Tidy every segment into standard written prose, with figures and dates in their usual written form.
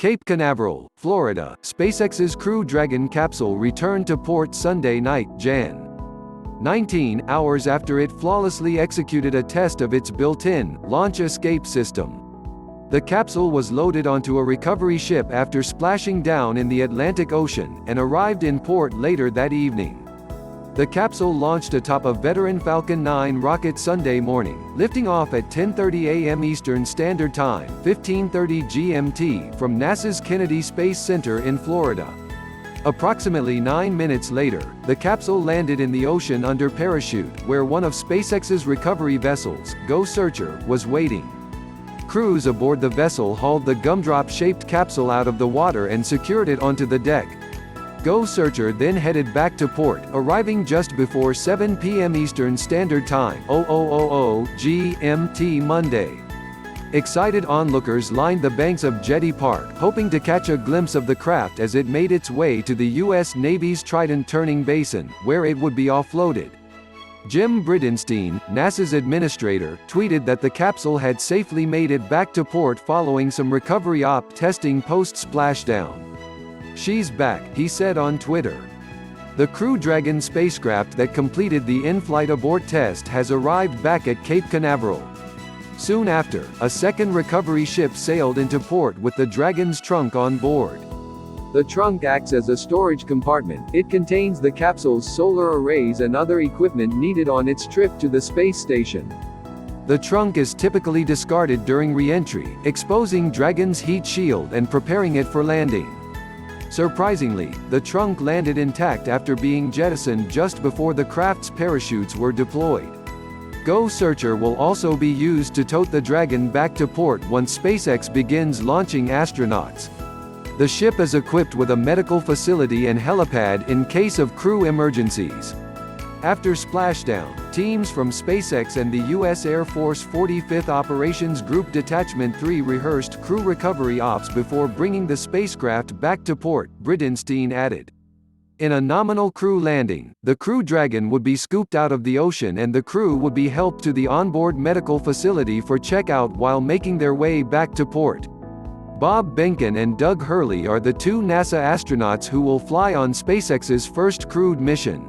Cape Canaveral, Florida, SpaceX's Crew Dragon capsule returned to port Sunday night, Jan. 19 hours after it flawlessly executed a test of its built-in launch escape system. The capsule was loaded onto a recovery ship after splashing down in the Atlantic Ocean, and arrived in port later that evening. The capsule launched atop a veteran Falcon 9 rocket Sunday morning, lifting off at 10:30 a.m. Eastern Standard Time, 15:30 GMT, from NASA's Kennedy Space Center in Florida. Approximately 9 minutes later, the capsule landed in the ocean under parachute, where one of SpaceX's recovery vessels, Go Searcher, was waiting. Crews aboard the vessel hauled the gumdrop-shaped capsule out of the water and secured it onto the deck. Go Searcher then headed back to port, arriving just before 7 p.m. Eastern Standard Time, 0000 GMT Monday. Excited onlookers lined the banks of Jetty Park, hoping to catch a glimpse of the craft as it made its way to the U.S. Navy's Trident turning basin, where it would be offloaded. Jim Bridenstine, NASA's administrator, tweeted that the capsule had safely made it back to port following some recovery op testing post-splashdown. "She's back," he said on Twitter. The Crew Dragon spacecraft that completed the in-flight abort test has arrived back at Cape Canaveral. Soon after, a second recovery ship sailed into port with the Dragon's trunk on board. The trunk acts as a storage compartment. It contains the capsule's solar arrays and other equipment needed on its trip to the space station. The trunk is typically discarded during re-entry, exposing Dragon's heat shield and preparing it for landing. Surprisingly, the trunk landed intact after being jettisoned just before the craft's parachutes were deployed. Go Searcher will also be used to tote the Dragon back to port once SpaceX begins launching astronauts. The ship is equipped with a medical facility and helipad in case of crew emergencies. After splashdown, teams from SpaceX and the U.S. Air Force 45th Operations Group Detachment 3 rehearsed crew recovery ops before bringing the spacecraft back to port, Bridenstine added. In a nominal crew landing, the Crew Dragon would be scooped out of the ocean and the crew would be helped to the onboard medical facility for checkout while making their way back to port. Bob Behnken and Doug Hurley are the two NASA astronauts who will fly on SpaceX's first crewed mission.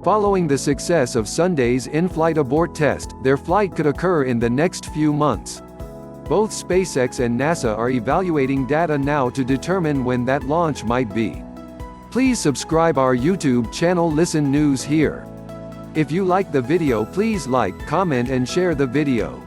Following the success of Sunday's in-flight abort test, their flight could occur in the next few months. Both SpaceX and NASA are evaluating data now to determine when that launch might be. Please subscribe our YouTube channel Listen News Here. If you like the video, please like, comment and share the video.